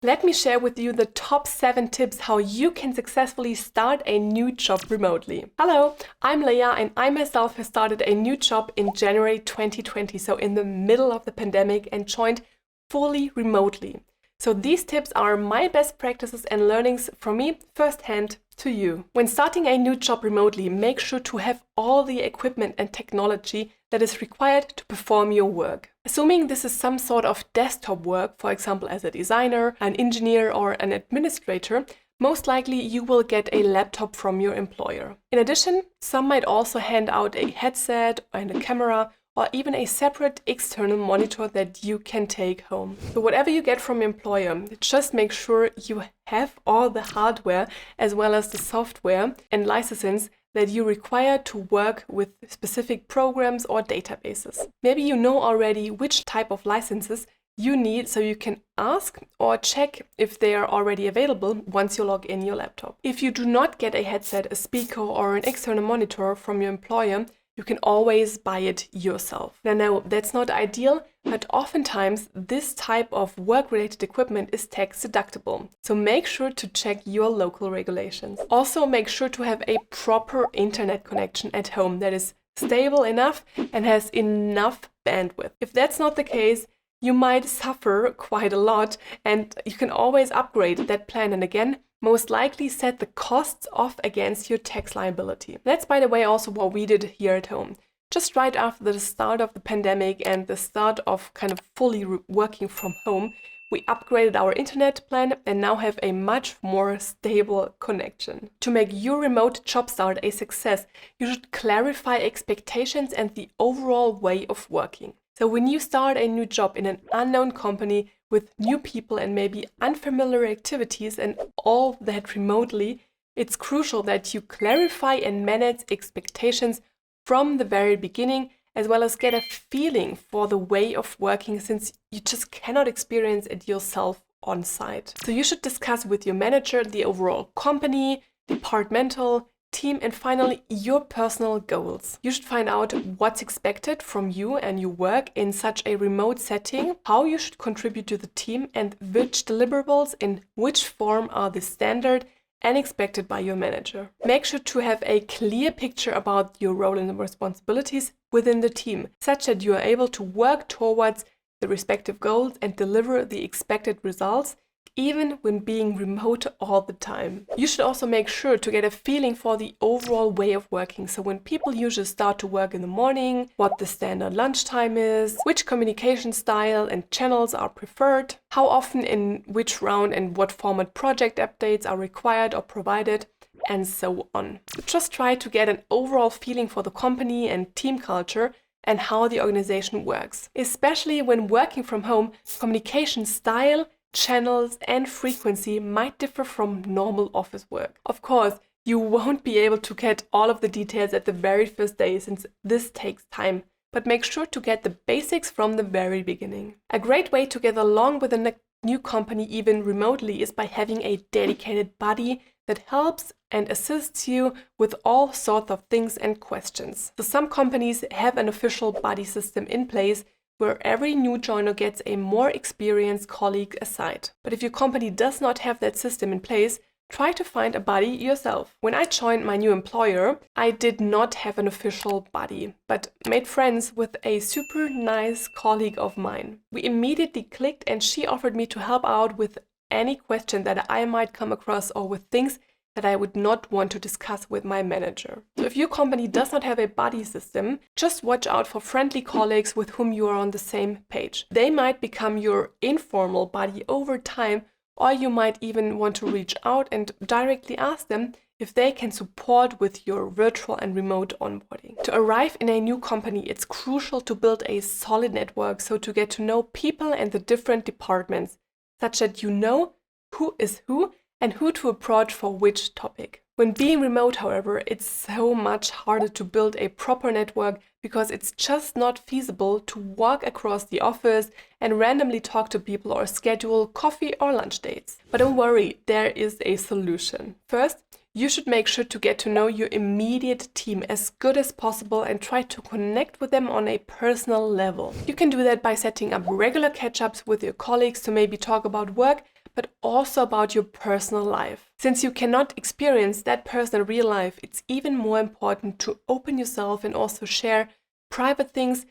Let me share with you the top 7 tips how you can successfully start a new job remotely. Hello, I'm Leah and I myself have started a new job in January 2020, so in the middle of the pandemic, and joined fully remotely. So these tips are my best practices and learnings from me firsthand to you. When starting a new job remotely, make sure to have all the equipment and technology that is required to perform your work. Assuming this is some sort of desktop work, for example as a designer, an engineer or an administrator, most likely you will get a laptop from your employer. In addition, some might also hand out a headset and a camera, or even a separate external monitor that you can take home. So whatever you get from your employer, just make sure you have all the hardware as well as the software and licenses that you require to work with specific programs or databases. Maybe you know already which type of licenses you need, so you can ask or check if they are already available once you log in your laptop. If you do not get a headset, a speaker or an external monitor from your employer, you can always buy it yourself. Now, no, that's not ideal, but oftentimes this type of work-related equipment is tax deductible. So make sure to check your local regulations. Also, make sure to have a proper internet connection at home that is stable enough and has enough bandwidth. If that's not the case, you might suffer quite a lot, and you can always upgrade that plan, and again, most likely set the costs off against your tax liability. That's, by the way, also what we did here at home. Just right after the start of the pandemic and the start of kind of fully working from home, we upgraded our internet plan and now have a much more stable connection. To make your remote job start a success, you should clarify expectations and the overall way of working. So when you start a new job in an unknown company with new people and maybe unfamiliar activities and all that remotely, it's crucial that you clarify and manage expectations from the very beginning, as well as get a feeling for the way of working, since you just cannot experience it yourself on site. So you should discuss with your manager the overall company, departmental, team, and finally your personal goals. You should find out what's expected from you and your work in such a remote setting, how you should contribute to the team, and which deliverables in which form are the standard and expected by your manager. Make sure to have a clear picture about your role and responsibilities within the team, such that you are able to work towards the respective goals and deliver the expected results, even when being remote all the time. You should also make sure to get a feeling for the overall way of working. So when people usually start to work in the morning, what the standard lunchtime is, which communication style and channels are preferred, how often in which round and what format project updates are required or provided, and so on. So just try to get an overall feeling for the company and team culture and how the organization works. Especially when working from home, communication style, channels and frequency might differ from normal office work. Of course, you won't be able to get all of the details at the very first day, since this takes time, but make sure to get the basics from the very beginning. A great way to get along with a new company even remotely is by having a dedicated buddy that helps and assists you with all sorts of things and questions. So some companies have an official buddy system in place where every new joiner gets a more experienced colleague assigned. But if your company does not have that system in place, try to find a buddy yourself. When I joined my new employer, I did not have an official buddy, but made friends with a super nice colleague of mine. We immediately clicked and she offered me to help out with any question that I might come across or with things that I would not want to discuss with my manager. So if your company does not have a buddy system, just watch out for friendly colleagues with whom you are on the same page. They might become your informal buddy over time, or you might even want to reach out and directly ask them if they can support with your virtual and remote onboarding. To arrive in a new company, it's crucial to build a solid network, so to get to know people and the different departments, such that you know who is who and who to approach for which topic. When being remote, however, it's so much harder to build a proper network because it's just not feasible to walk across the office and randomly talk to people or schedule coffee or lunch dates. But don't worry, there is a solution. First, you should make sure to get to know your immediate team as good as possible and try to connect with them on a personal level. You can do that by setting up regular catch-ups with your colleagues to maybe talk about work, but also about your personal life. Since you cannot experience that person in real life, it's even more important to open yourself and also share private things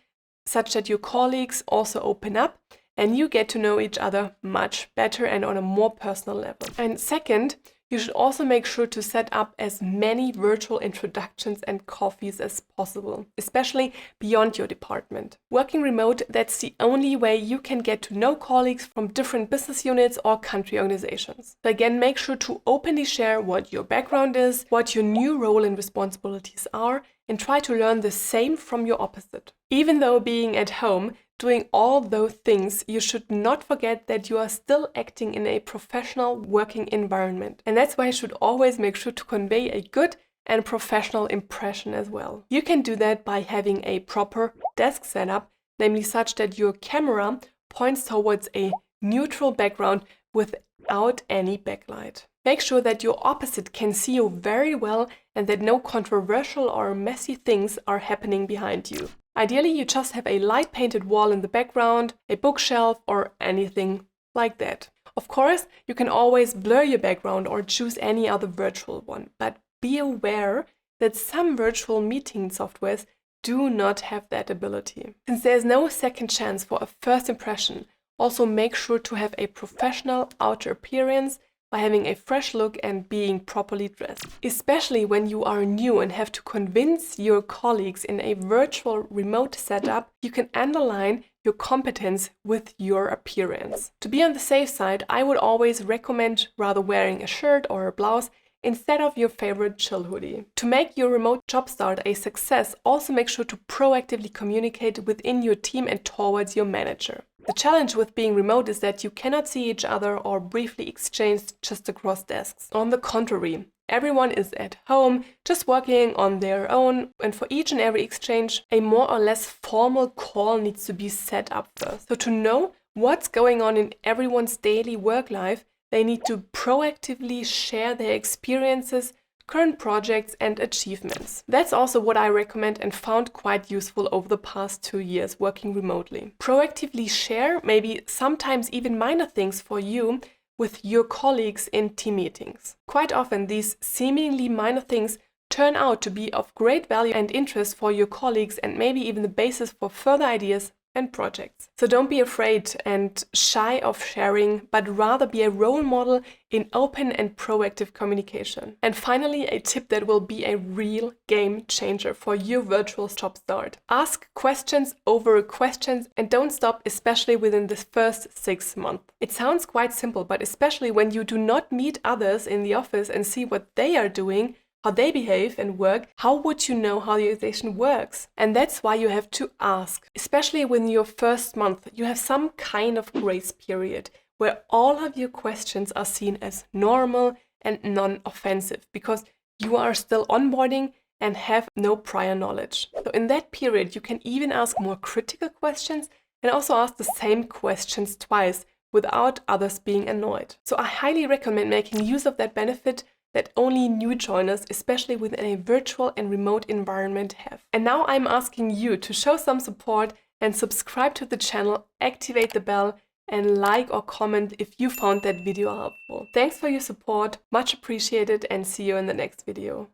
such that your colleagues also open up and you get to know each other much better and on a more personal level. And second, you should also make sure to set up as many virtual introductions and coffees as possible, especially beyond your department. Working remote, that's the only way you can get to know colleagues from different business units or country organizations. So again, make sure to openly share what your background is, what your new role and responsibilities are, and try to learn the same from your opposite. Even though being at home, doing all those things, you should not forget that you are still acting in a professional working environment. And that's why you should always make sure to convey a good and professional impression as well. You can do that by having a proper desk setup, namely such that your camera points towards a neutral background without any backlight. Make sure that your opposite can see you very well and that no controversial or messy things are happening behind you. Ideally, you just have a light painted wall in the background, a bookshelf, or anything like that. Of course, you can always blur your background or choose any other virtual one, but be aware that some virtual meeting softwares do not have that ability. Since there's no second chance for a first impression, also make sure to have a professional outer appearance by having a fresh look and being properly dressed. Especially when you are new and have to convince your colleagues in a virtual remote setup, you can underline your competence with your appearance. To be on the safe side, I would always recommend rather wearing a shirt or a blouse instead of your favorite chill hoodie. To make your remote job start a success, also make sure to proactively communicate within your team and towards your manager. The challenge with being remote is that you cannot see each other or briefly exchange just across desks. On the contrary, everyone is at home, just working on their own, and for each and every exchange, a more or less formal call needs to be set up first. So to know what's going on in everyone's daily work life, they need to proactively share their experiences, current projects and achievements. That's also what I recommend and found quite useful over the past 2 years working remotely. Proactively share maybe sometimes even minor things for you with your colleagues in team meetings. Quite often these seemingly minor things turn out to be of great value and interest for your colleagues and maybe even the basis for further ideas and projects. So don't be afraid and shy of sharing, but rather be a role model in open and proactive communication. And finally, a tip that will be a real game changer for your virtual job start. Ask questions over questions and don't stop, especially within the first 6 months. It sounds quite simple, but especially when you do not meet others in the office and see what they are doing, how they behave and work, how would you know how the organization works? And that's why you have to ask. Especially within your first month, you have some kind of grace period where all of your questions are seen as normal and non-offensive because you are still onboarding and have no prior knowledge. So in that period, you can even ask more critical questions and also ask the same questions twice without others being annoyed. So I highly recommend making use of that benefit that only new joiners, especially within a virtual and remote environment, have. And now I'm asking you to show some support and subscribe to the channel, activate the bell, and like or comment if you found that video helpful. Thanks for your support, much appreciated, and see you in the next video.